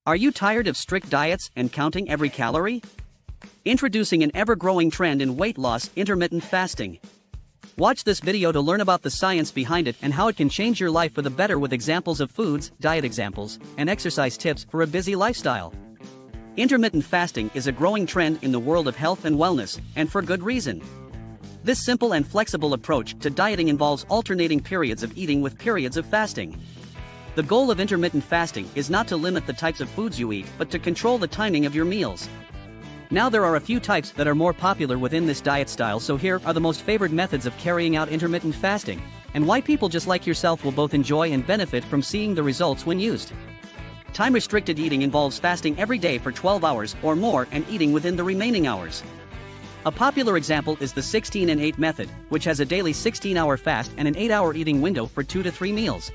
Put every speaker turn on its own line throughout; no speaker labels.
Are you tired of strict diets and counting every calorie? Introducing an ever-growing trend in weight loss, intermittent fasting. Watch this video to learn about the science behind it and how it can change your life for the better with examples of foods, diet examples, and exercise tips for a busy lifestyle. Intermittent fasting is a growing trend in the world of health and wellness, and for good reason. This simple and flexible approach to dieting involves alternating periods of eating with periods of fasting. The goal of intermittent fasting is not to limit the types of foods you eat, but to control the timing of your meals. Now there are a few types that are more popular within this diet style, so here are the most favored methods of carrying out intermittent fasting, and why people just like yourself will both enjoy and benefit from seeing the results when used. Time-restricted eating involves fasting every day for 12 hours or more and eating within the remaining hours. A popular example is the 16 and 8 method, which has a daily 16-hour fast and an 8-hour eating window for 2 to 3 meals.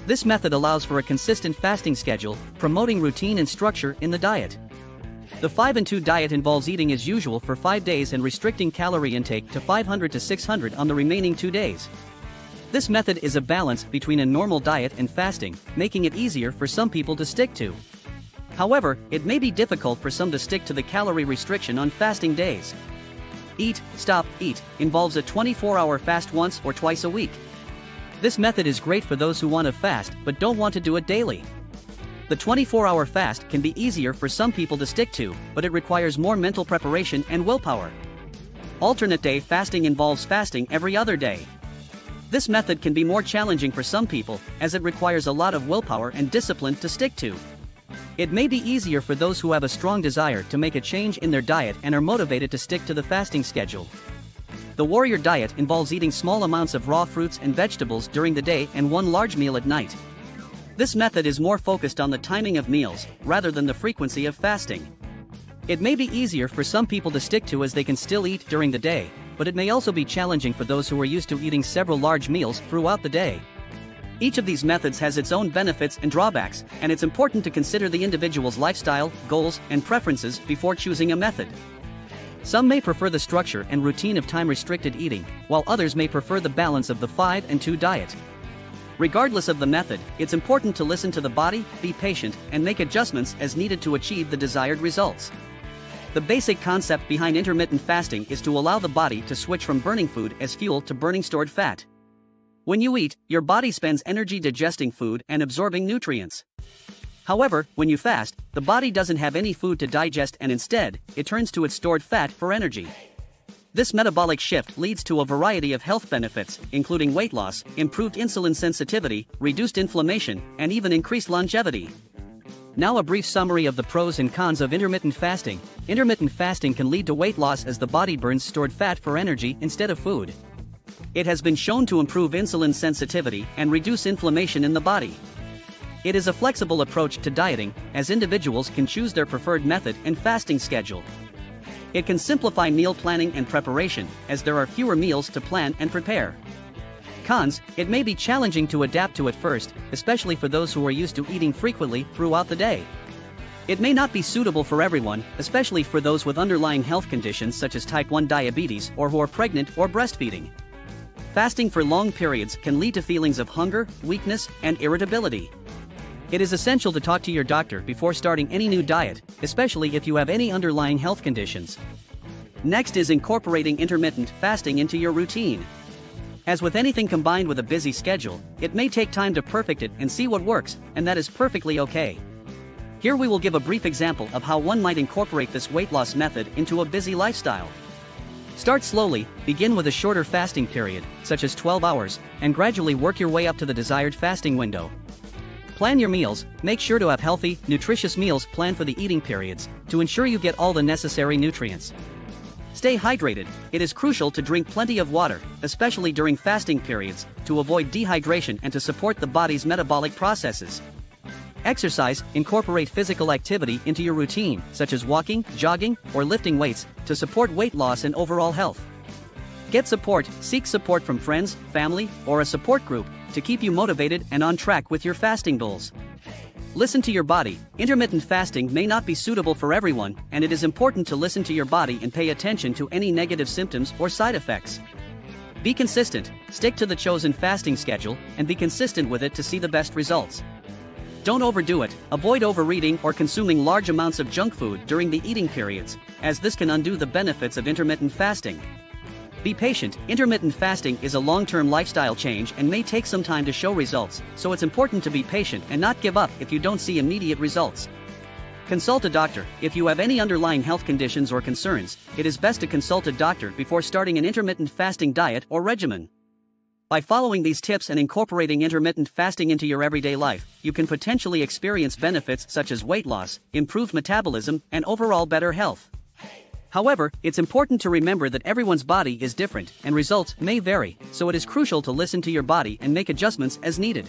This method allows for a consistent fasting schedule, promoting routine and structure in the diet. The 5 and 2 diet involves eating as usual for 5 days and restricting calorie intake to 500 to 600 on the remaining 2 days. This method is a balance between a normal diet and fasting, making it easier for some people to stick to. However, it may be difficult for some to stick to the calorie restriction on fasting days. Eat, Stop, Eat involves a 24-hour fast once or twice a week. This method is great for those who want to fast but don't want to do it daily. The 24-hour fast can be easier for some people to stick to, but it requires more mental preparation and willpower. Alternate day fasting involves fasting every other day. This method can be more challenging for some people, as it requires a lot of willpower and discipline to stick to. It may be easier for those who have a strong desire to make a change in their diet and are motivated to stick to the fasting schedule. The warrior diet involves eating small amounts of raw fruits and vegetables during the day and one large meal at night. This method is more focused on the timing of meals, rather than the frequency of fasting. It may be easier for some people to stick to as they can still eat during the day, but it may also be challenging for those who are used to eating several large meals throughout the day. Each of these methods has its own benefits and drawbacks, and it's important to consider the individual's lifestyle, goals, and preferences before choosing a method. Some may prefer the structure and routine of time-restricted eating, while others may prefer the balance of the 5 and 2 diet. Regardless of the method, it's important to listen to the body, be patient, and make adjustments as needed to achieve the desired results. The basic concept behind intermittent fasting is to allow the body to switch from burning food as fuel to burning stored fat. When you eat, your body spends energy digesting food and absorbing nutrients. However, when you fast, the body doesn't have any food to digest and instead, it turns to its stored fat for energy. This metabolic shift leads to a variety of health benefits, including weight loss, improved insulin sensitivity, reduced inflammation, and even increased longevity. Now a brief summary of the pros and cons of intermittent fasting. Intermittent fasting can lead to weight loss as the body burns stored fat for energy instead of food. It has been shown to improve insulin sensitivity and reduce inflammation in the body. It is a flexible approach to dieting, as individuals can choose their preferred method and fasting schedule. It can simplify meal planning and preparation, as there are fewer meals to plan and prepare. Cons: it may be challenging to adapt to at first, especially for those who are used to eating frequently throughout the day. It may not be suitable for everyone, especially for those with underlying health conditions such as type 1 diabetes or who are pregnant or breastfeeding. Fasting for long periods can lead to feelings of hunger, weakness, and irritability. It is essential to talk to your doctor before starting any new diet, especially if you have any underlying health conditions. Next is incorporating intermittent fasting into your routine. As with anything combined with a busy schedule, it may take time to perfect it and see what works, and that is perfectly okay. Here we will give a brief example of how one might incorporate this weight loss method into a busy lifestyle. Start slowly, begin with a shorter fasting period, such as 12 hours, and gradually work your way up to the desired fasting window. Plan your meals, make sure to have healthy, nutritious meals planned for the eating periods, to ensure you get all the necessary nutrients. Stay hydrated. It is crucial to drink plenty of water, especially during fasting periods, to avoid dehydration and to support the body's metabolic processes. Exercise: incorporate physical activity into your routine, such as walking, jogging, or lifting weights, to support weight loss and overall health. Get support: seek support from friends, family, or a support group, to keep you motivated and on track with your fasting goals. Listen to your body. Intermittent fasting may not be suitable for everyone, and it is important to listen to your body and pay attention to any negative symptoms or side effects. Be consistent, stick to the chosen fasting schedule, and be consistent with it to see the best results. Don't overdo it. Avoid overeating or consuming large amounts of junk food during the eating periods, as this can undo the benefits of intermittent fasting. Be patient. Intermittent fasting is a long-term lifestyle change and may take some time to show results, so it's important to be patient and not give up if you don't see immediate results. Consult a doctor. If you have any underlying health conditions or concerns, it is best to consult a doctor before starting an intermittent fasting diet or regimen. By following these tips and incorporating intermittent fasting into your everyday life, you can potentially experience benefits such as weight loss, improved metabolism, and overall better health. However, it's important to remember that everyone's body is different and results may vary, so it is crucial to listen to your body and make adjustments as needed.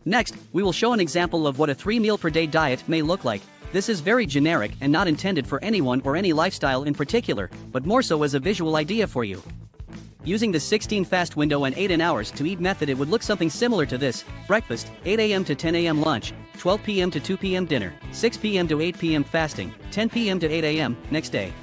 Next, we will show an example of what a 3-meal-per-day diet may look like. This is very generic and not intended for anyone or any lifestyle in particular, but more so as a visual idea for you. Using the 16 fast window and 8 hours to eat method, it would look something similar to this: breakfast, 8 a.m. to 10 a.m. lunch, 12 p.m. to 2 p.m. dinner, 6 p.m. to 8 p.m. fasting, 10 p.m. to 8 a.m. next day.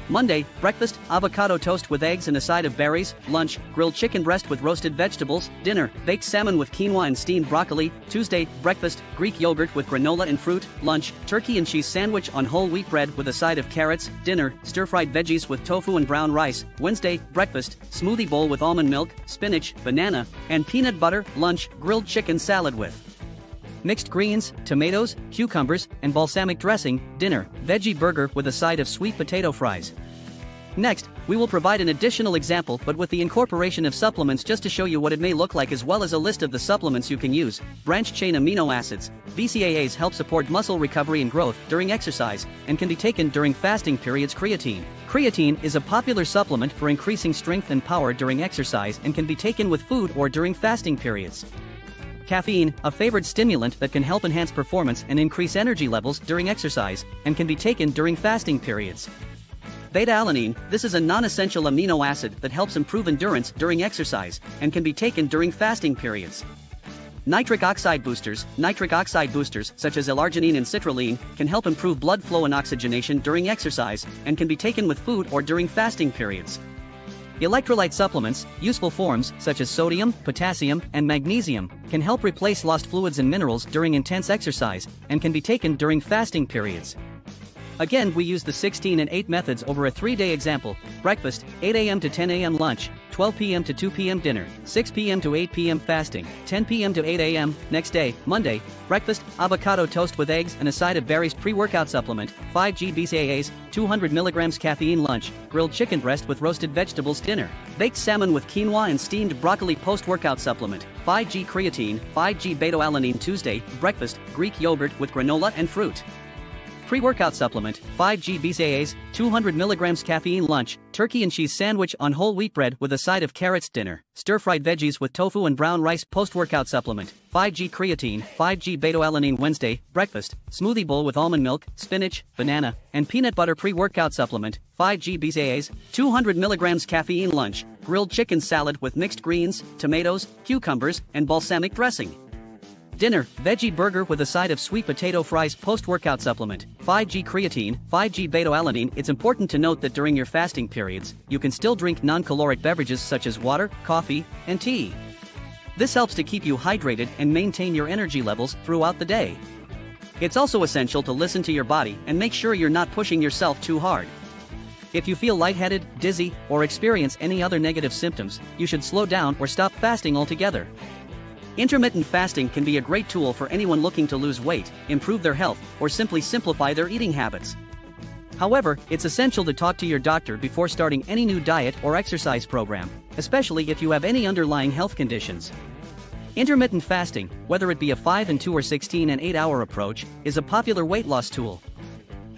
Monday, breakfast, avocado toast with eggs and a side of berries. Lunch, grilled chicken breast with roasted vegetables. Dinner, baked salmon with quinoa and steamed broccoli. Tuesday, breakfast, Greek yogurt with granola and fruit. Lunch, turkey and cheese sandwich on whole wheat bread with a side of carrots. Dinner, stir-fried veggies with tofu and brown rice. Wednesday, breakfast, smoothie bowl with almond milk, spinach, banana, and peanut butter. Lunch, grilled chicken salad with mixed greens, tomatoes, cucumbers, and balsamic dressing. Dinner, veggie burger with a side of sweet potato fries. Next, we will provide an additional example but with the incorporation of supplements just to show you what it may look like, as well as a list of the supplements you can use. Branched-chain amino acids, BCAAs, help support muscle recovery and growth during exercise, and can be taken during fasting periods. Creatine. Creatine is a popular supplement for increasing strength and power during exercise and can be taken with food or during fasting periods. Caffeine, a favored stimulant that can help enhance performance and increase energy levels during exercise, and can be taken during fasting periods. Beta-alanine, this is a non-essential amino acid that helps improve endurance during exercise, and can be taken during fasting periods. Nitric oxide boosters such as L-arginine and citrulline can help improve blood flow and oxygenation during exercise, and can be taken with food or during fasting periods. Electrolyte supplements, useful forms such as sodium, potassium, and magnesium, can help replace lost fluids and minerals during intense exercise, and can be taken during fasting periods. Again, we use the 16 and 8 methods over a 3-day example: breakfast, 8 a.m. to 10 a.m. lunch, 12 p.m. to 2 p.m. dinner, 6 p.m. to 8 p.m. fasting, 10 p.m. to 8 a.m. next day. Monday, breakfast, avocado toast with eggs and a side of berries. Pre-workout supplement, 5G BCAAs, 200 mg caffeine. Lunch, grilled chicken breast with roasted vegetables. Dinner, baked salmon with quinoa and steamed broccoli. Post-workout supplement, 5G creatine, 5G beta-alanine. Tuesday, breakfast, Greek yogurt with granola and fruit. Pre-workout supplement, 5G BCAAs, 200 mg caffeine. Lunch, turkey and cheese sandwich on whole wheat bread with a side of carrots. Dinner, stir-fried veggies with tofu and brown rice. Post-workout supplement, 5G creatine, 5G beta-alanine. Wednesday, breakfast, smoothie bowl with almond milk, spinach, banana, and peanut butter. Pre-workout supplement, 5G BCAAs, 200 mg caffeine. Lunch, grilled chicken salad with mixed greens, tomatoes, cucumbers, and balsamic dressing. Dinner, veggie burger with a side of sweet potato fries. Post-workout supplement, 5G creatine, 5G beta-alanine. It's important to note that during your fasting periods, you can still drink non-caloric beverages such as water, coffee, and tea. This helps to keep you hydrated and maintain your energy levels throughout the day. It's also essential to listen to your body and make sure you're not pushing yourself too hard. If you feel lightheaded, dizzy, or experience any other negative symptoms, you should slow down or stop fasting altogether. Intermittent fasting can be a great tool for anyone looking to lose weight, improve their health, or simply simplify their eating habits. However, it's essential to talk to your doctor before starting any new diet or exercise program, especially if you have any underlying health conditions. Intermittent fasting, whether it be a 5 and 2 or 16 and 8 hour approach, is a popular weight loss tool.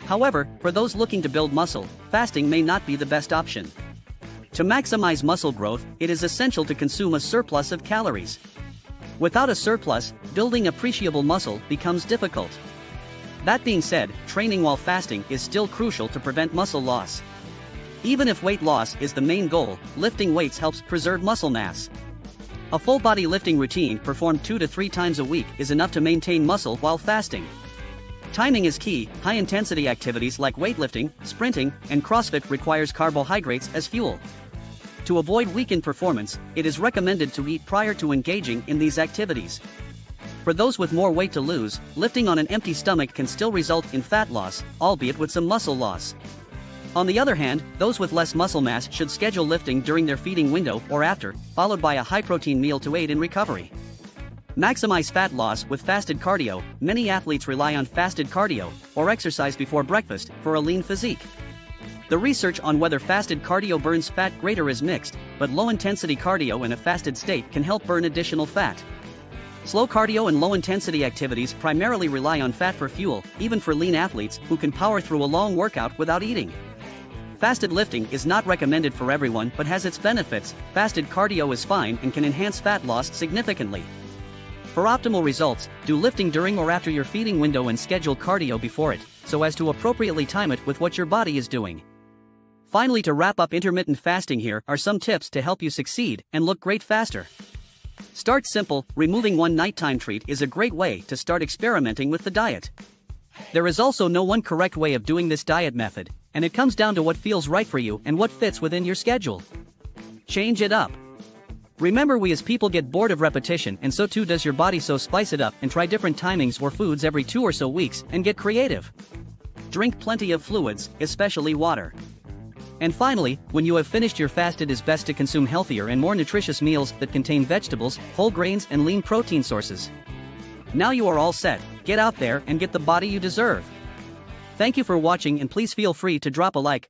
However, for those looking to build muscle, fasting may not be the best option. To maximize muscle growth, it is essential to consume a surplus of calories. Without a surplus, building appreciable muscle becomes difficult. That being said, training while fasting is still crucial to prevent muscle loss. Even if weight loss is the main goal, lifting weights helps preserve muscle mass. A full-body lifting routine performed 2 to 3 times a week is enough to maintain muscle while fasting. Timing is key. High-intensity activities like weightlifting, sprinting, and CrossFit requires carbohydrates as fuel. To avoid weakened performance, it is recommended to eat prior to engaging in these activities. For those with more weight to lose, lifting on an empty stomach can still result in fat loss, albeit with some muscle loss. On the other hand, those with less muscle mass should schedule lifting during their feeding window or after, followed by a high-protein meal to aid in recovery. Maximize fat loss with fasted cardio. Many athletes rely on fasted cardio, or exercise before breakfast, for a lean physique. The research on whether fasted cardio burns fat greater is mixed, but low-intensity cardio in a fasted state can help burn additional fat. Slow cardio and low-intensity activities primarily rely on fat for fuel, even for lean athletes who can power through a long workout without eating. Fasted lifting is not recommended for everyone but has its benefits. Fasted cardio is fine and can enhance fat loss significantly. For optimal results, do lifting during or after your feeding window and schedule cardio before it, so as to appropriately time it with what your body is doing. Finally, to wrap up intermittent fasting, here are some tips to help you succeed and look great faster. Start simple. Removing one nighttime treat is a great way to start experimenting with the diet. There is also no one correct way of doing this diet method, and it comes down to what feels right for you and what fits within your schedule. Change it up. Remember, we as people get bored of repetition, and so too does your body, so spice it up and try different timings or foods every 2 or so weeks and get creative. Drink plenty of fluids, especially water. And finally, when you have finished your fast, it is best to consume healthier and more nutritious meals that contain vegetables, whole grains, and lean protein sources. Now you are all set. Get out there and get the body you deserve. Thank you for watching, and please feel free to drop a like,